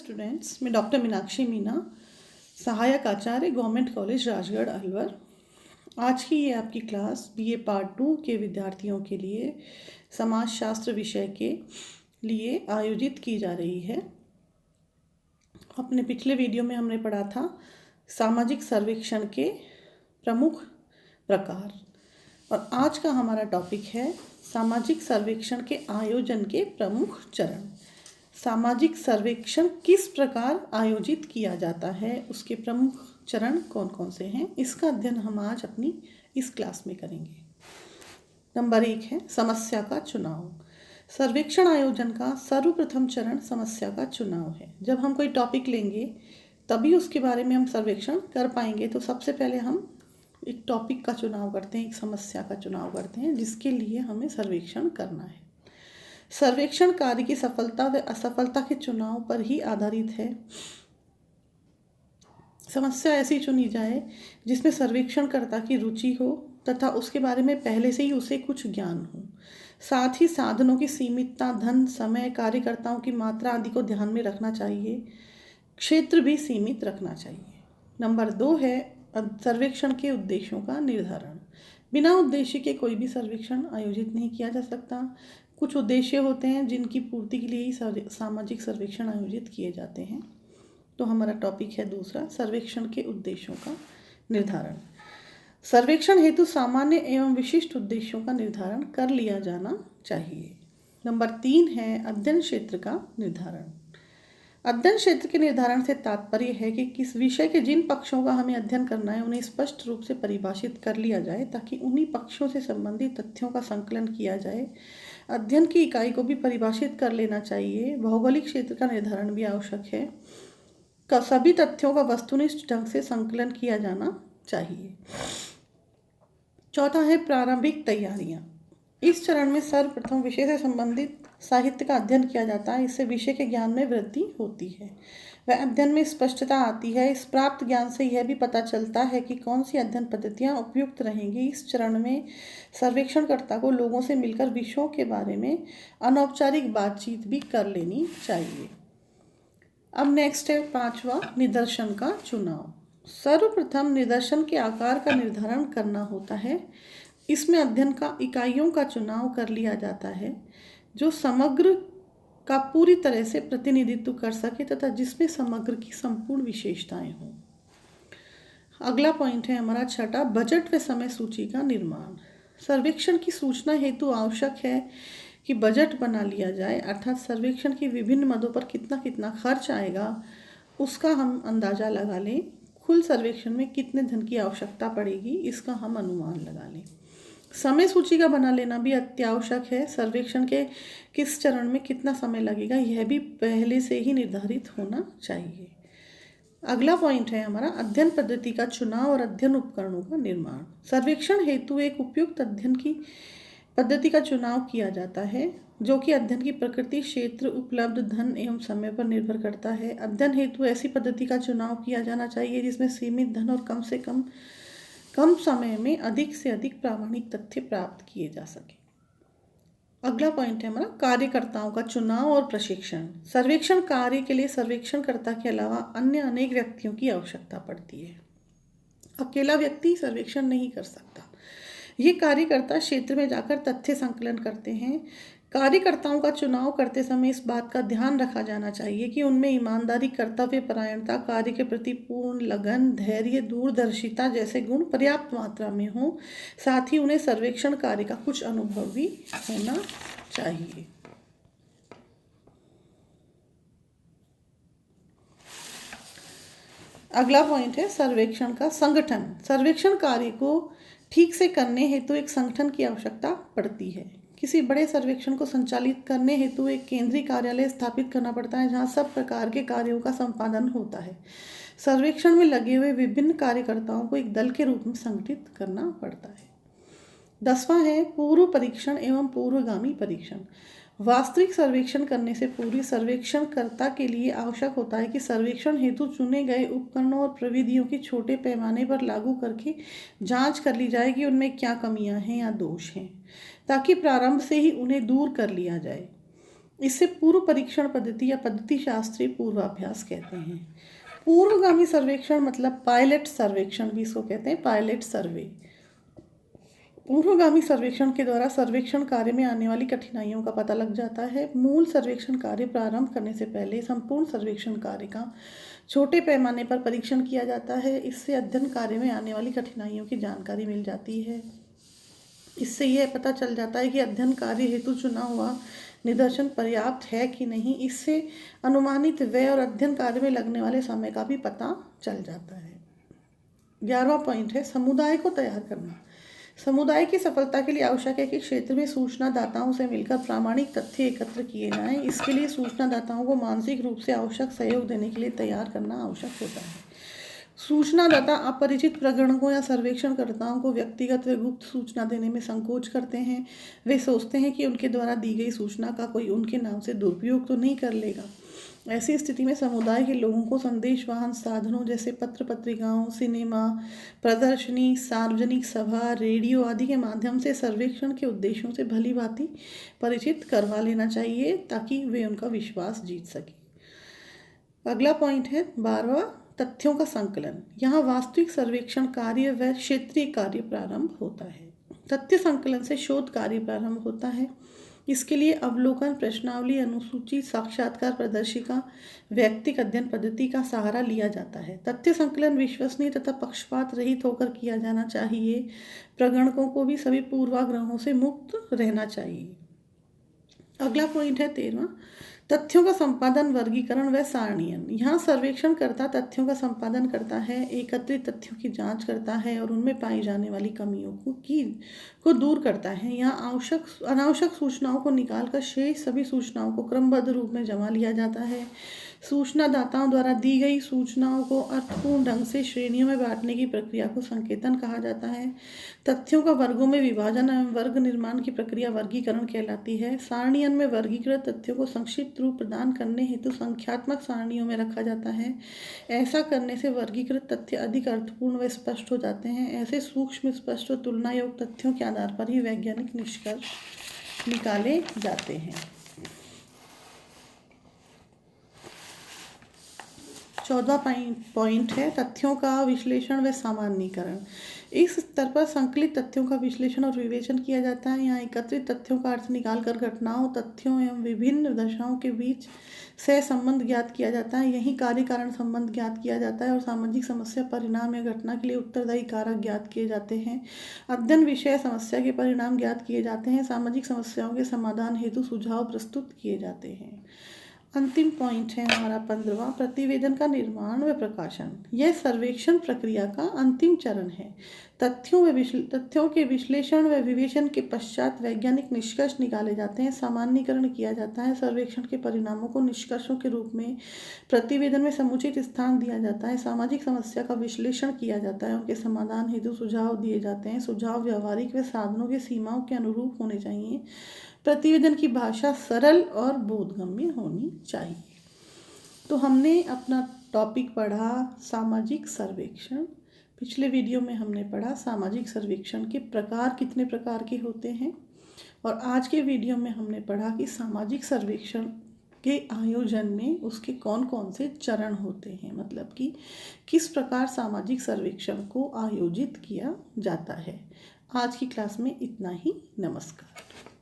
Students, मैं doctor Meenakshi Meena, सहायक आचार्य government college Rajgarh Alwar. आज की ये आपकी क्लास बीए पार्ट 2 के विद्यार्थियों के लिए समाजशास्त्र विषय के लिए आयोजित की जा रही है। अपने पिछले वीडियो में हमने पढ़ा था सामाजिक सर्वेक्षण के प्रमुख प्रकार, और आज का हमारा टॉपिक है सामाजिक सर्वेक्षण के आयोजन के प्रमुख चरण। सामाजिक सर्वेक्षण किस प्रकार आयोजित किया जाता है, उसके प्रमुख चरण कौन कौन से हैं, इसका अध्ययन हम आज अपनी इस क्लास में करेंगे। नंबर 1 है समस्या का चुनाव। सर्वेक्षण आयोजन का सर्वप्रथम चरण समस्या का चुनाव है। जब हम कोई टॉपिक लेंगे तभी उसके बारे में हम सर्वेक्षण कर पाएंगे। तो सबसे पहले हम एक टॉपिक का चुनाव करते हैं, एक समस्या का चुनाव करते हैं, जिसके लिए हमें सर्वेक्षण करना है। सर्वेक्षण कार्य की सफलता व असफलता के चुनाव पर ही आधारित है। समस्या ऐसी चुनी जाए जिसमें सर्वेक्षणकर्ता की रुचि हो तथा उसके बारे में पहले से ही उसे कुछ ज्ञान हो। साथ ही साधनों की सीमितता, धन, समय, कार्यकर्ताओं की मात्रा आदि को ध्यान में रखना चाहिए। क्षेत्र भी सीमित रखना चाहिए। नंबर 2 है सर्वेक्षण के उद्देश्यों का निर्धारण। बिना उद्देश्य के कोई भी सर्वेक्षण आयोजित नहीं किया जा सकता। कुछ उद्देश्य होते हैं जिनकी पूर्ति के लिए ही सामाजिक सर्वेक्षण आयोजित किए जाते हैं। तो हमारा टॉपिक है दूसरा, सर्वेक्षण के उद्देश्यों का निर्धारण। सर्वेक्षण हेतु सामान्य एवं विशिष्ट उद्देश्यों का निर्धारण कर लिया जाना चाहिए। नंबर 3 है अध्ययन क्षेत्र का निर्धारण। अध्ययन क्षेत्र के निर्धारण से तात्पर्य है कि किस विषय के जिन पक्षों का हमें अध्ययन करना है उन्हें स्पष्ट रूप से परिभाषित कर लिया जाए, ताकि उन्हीं पक्षों से संबंधित तथ्यों का संकलन किया जाए। अध्ययन की इकाई को भी परिभाषित कर लेना चाहिए। भौगोलिक क्षेत्र का निर्धारण भी आवश्यक है। सभी तथ्यों का वस्तुनिष्ठ ढंग से संकलन किया जाना चाहिए। चौथा है प्रारंभिक तैयारियां। इस चरण में सर्वप्रथम विषय से संबंधित साहित्य का अध्ययन किया जाता है। इससे विषय के ज्ञान में वृद्धि होती है व अध्ययन में स्पष्टता आती है। इस प्राप्त ज्ञान से यह भी पता चलता है कि कौन सी अध्ययन पद्धतियां उपयुक्त रहेंगी। इस चरण में सर्वेक्षणकर्ता को लोगों से मिलकर विषयों के बारे में अनौपचारिक बातचीत भी कर लेनी चाहिए। अब नेक्स्ट है 5वां, निदर्शन का चुनाव। सर्वप्रथम निदर्शन के आकार का निर्धारण करना होता है। इसमें अध्ययन का इकाइयों का चुनाव कर लिया जाता है जो समग्र का पूरी तरह से प्रतिनिधित्व कर सके तथा जिसमें समग्र की संपूर्ण विशेषताएं हों। अगला पॉइंट है हमारा 6, बजट व समय सूची का निर्माण। सर्वेक्षण की सूचना हेतु आवश्यक है कि बजट बना लिया जाए, अर्थात सर्वेक्षण की विभिन्न मदों पर कितना कितना खर्च आएगा उसका हम अंदाज़ा लगा लें। कुल सर्वेक्षण में कितने धन की आवश्यकता पड़ेगी इसका हम अनुमान लगा लें। समय सूची का बना लेना भी अत्यावश्यक है। सर्वेक्षण के किस चरण में कितना समय लगेगा यह भी पहले से ही निर्धारित होना चाहिए। अगला पॉइंट है हमारा अध्ययन पद्धति का चुनाव और अध्ययन उपकरणों का निर्माण। सर्वेक्षण हेतु एक उपयुक्त अध्ययन की पद्धति का चुनाव किया जाता है जो कि अध्ययन की प्रकृति, क्षेत्र, उपलब्ध धन एवं समय पर निर्भर करता है। अध्ययन हेतु ऐसी पद्धति का चुनाव किया जाना चाहिए जिसमें सीमित धन और कम से कम समय में अधिक से अधिक प्रामाणिक तथ्य प्राप्त किए जा सके। अगला पॉइंट है हमारा कार्यकर्ताओं का चुनाव और प्रशिक्षण। सर्वेक्षण कार्य के लिए सर्वेक्षणकर्ता के अलावा अन्य अनेक व्यक्तियों की आवश्यकता पड़ती है। अकेला व्यक्ति सर्वेक्षण नहीं कर सकता। ये कार्यकर्ता क्षेत्र में जाकर तथ्य संकलन करते हैं। कार्यकर्ताओं का चुनाव करते समय इस बात का ध्यान रखा जाना चाहिए कि उनमें ईमानदारी, कर्तव्य परायणता, कार्य के प्रति पूर्ण लगन, धैर्य, दूरदर्शिता जैसे गुण पर्याप्त मात्रा में हों। साथ ही उन्हें सर्वेक्षण कार्य का कुछ अनुभव भी होना चाहिए। अगला पॉइंट है सर्वेक्षण का संगठन। सर्वेक्षण कार्य को ठीक से करने हेतु एक संगठन की आवश्यकता पड़ती है। किसी बड़े सर्वेक्षण को संचालित करने हेतु एक केंद्रीय कार्यालय स्थापित करना पड़ता है जहां सब प्रकार के कार्यों का संपादन होता है। सर्वेक्षण में लगे हुए विभिन्न कार्यकर्ताओं को एक दल के रूप में संगठित करना पड़ता है। 10वां है पूर्व परीक्षण एवं पूर्वगामी परीक्षण। वास्तविक सर्वेक्षण करने से पूर्व सर्वेक्षणकर्ता के लिए आवश्यक होता है कि सर्वेक्षण हेतु चुने गए उपकरणों और प्रविधियों की छोटे पैमाने पर लागू करके जांच कर ली जाए कि उनमें क्या कमियां हैं या दोष हैं, ताकि प्रारंभ से ही उन्हें दूर कर लिया जाए। इसे पूर्व परीक्षण पद्धति या पद्धति शास्त्रीय पूर्वाभ्यास कहते हैं। पूर्वगामी सर्वेक्षण मतलब पायलट सर्वेक्षण भी इसको कहते हैं, पायलट सर्वे। पूर्वगामी सर्वेक्षण के द्वारा सर्वेक्षण कार्य में आने वाली कठिनाइयों का पता लग जाता है। मूल सर्वेक्षण कार्य प्रारंभ करने से पहले संपूर्ण सर्वेक्षण कार्य का छोटे पैमाने पर परीक्षण किया जाता है। इससे अध्ययन कार्य में आने वाली कठिनाइयों की जानकारी मिल जाती है। इससे यह पता चल जाता है कि अध्ययन कार्य हेतु चुना हुआ निदर्शन पर्याप्त है कि नहीं। इससे अनुमानित व्यय और अध्ययन कार्य में लगने वाले समय का भी पता चल जाता है। 11वां पॉइंट है समुदाय को तैयार करना। समुदाय की सफलता के लिए आवश्यक है कि क्षेत्र में सूचनादाताओं से मिलकर प्रामाणिक तथ्य एकत्र किए जाएं। इसके लिए सूचनादाताओं को मानसिक रूप से आवश्यक सहयोग देने के लिए तैयार करना आवश्यक होता है। सूचनादाता अपरिचित प्रगणकों या सर्वेक्षणकर्ताओं को व्यक्तिगत व गुप्त सूचना देने में संकोच करते हैं। वे सोचते हैं कि उनके द्वारा दी गई सूचना का कोई उनके नाम से दुरुपयोग तो नहीं कर लेगा। ऐसी स्थिति में समुदाय के लोगों को संदेशवाहन साधनों जैसे पत्र पत्रिकाओं, सिनेमा प्रदर्शनी, सार्वजनिक सभा, रेडियो आदि के माध्यम से सर्वेक्षण के उद्देश्यों से भली भांति परिचित करवा लेना चाहिए ताकि वे उनका विश्वास जीत सकें। अगला पॉइंट है 12वां तथ्यों का संकलन। यहाँ वास्तविक सर्वेक्षण कार्य व क्षेत्रीय कार्य प्रारंभ होता है। तथ्य संकलन से शोध कार्य प्रारंभ होता है। इसके लिए अवलोकन, प्रश्नावली, अनुसूची, साक्षात्कार प्रदर्शिका, व्यक्तिगत अध्ययन पद्धति का सहारा लिया जाता है। तथ्य संकलन विश्वसनीय तथा पक्षपात रहित होकर किया जाना चाहिए। प्रगणकों को भी सभी पूर्वाग्रहों से मुक्त रहना चाहिए। अगला पॉइंट है 13वां तथ्यों का संपादन, वर्गीकरण व सारणीयन। यहाँ सर्वेक्षणकर्ता तथ्यों का संपादन करता है, एकत्रित तथ्यों की जांच करता है और उनमें पाई जाने वाली कमियों को दूर करता है। यहाँ अनावश्यक सूचनाओं को निकालकर शेष सभी सूचनाओं को क्रमबद्ध रूप में जमा लिया जाता है। सूचनादाताओं द्वारा दी गई सूचनाओं को अर्थपूर्ण ढंग से श्रेणियों में बांटने की प्रक्रिया को संकेतन कहा जाता है। तथ्यों का वर्गों में विभाजन एवं वर्ग निर्माण की प्रक्रिया वर्गीकरण कहलाती है। सारणीयन में वर्गीकृत तथ्यों को संक्षिप्त रूप प्रदान करने हेतु संख्यात्मक सारणियों में रखा जाता है। ऐसा करने से वर्गीकृत तथ्य अधिक अर्थपूर्ण व स्पष्ट हो जाते हैं। ऐसे सूक्ष्म, स्पष्ट और तुलना योग्य तथ्यों के आधार पर ही वैज्ञानिक निष्कर्ष निकाले जाते हैं। 14वां पॉइंट है तथ्यों का विश्लेषण व सामान्यीकरण। इस स्तर पर संकलित तथ्यों का विश्लेषण और विवेचन किया जाता है। यहाँ एकत्रित तथ्यों का अर्थ निकालकर घटनाओं, तथ्यों एवं विभिन्न दशाओं के बीच से संबंध ज्ञात किया जाता है। यही कार्य कारण संबंध ज्ञात किया जाता है और सामाजिक समस्या, परिणाम या घटना के लिए उत्तरदायी कारक ज्ञात किए जाते हैं। अध्ययन विषय समस्या के परिणाम ज्ञात किए जाते हैं। सामाजिक समस्याओं के समाधान हेतु सुझाव प्रस्तुत किए जाते हैं। अंतिम पॉइंट है हमारा 15वां प्रतिवेदन का निर्माण व प्रकाशन। यह सर्वेक्षण प्रक्रिया का अंतिम चरण है। तथ्यों के विश्लेषण व विवेचन के पश्चात वैज्ञानिक निष्कर्ष निकाले जाते हैं, सामान्यीकरण किया जाता है। सर्वेक्षण के परिणामों को निष्कर्षों के रूप में प्रतिवेदन में समुचित स्थान दिया जाता है। सामाजिक समस्या का विश्लेषण किया जाता है, उनके समाधान हेतु सुझाव दिए जाते हैं। सुझाव व्यावहारिक व साधनों की सीमाओं के अनुरूप होने चाहिए। प्रतिवेदन की भाषा सरल और बोधगम्य होनी चाहिए। तो हमने अपना टॉपिक पढ़ा सामाजिक सर्वेक्षण। पिछले वीडियो में हमने पढ़ा सामाजिक सर्वेक्षण के प्रकार कितने प्रकार के होते हैं, और आज के वीडियो में हमने पढ़ा कि सामाजिक सर्वेक्षण के आयोजन में उसके कौन कौन से चरण होते हैं, मतलब कि किस प्रकार सामाजिक सर्वेक्षण को आयोजित किया जाता है। आज की क्लास में इतना ही। नमस्कार।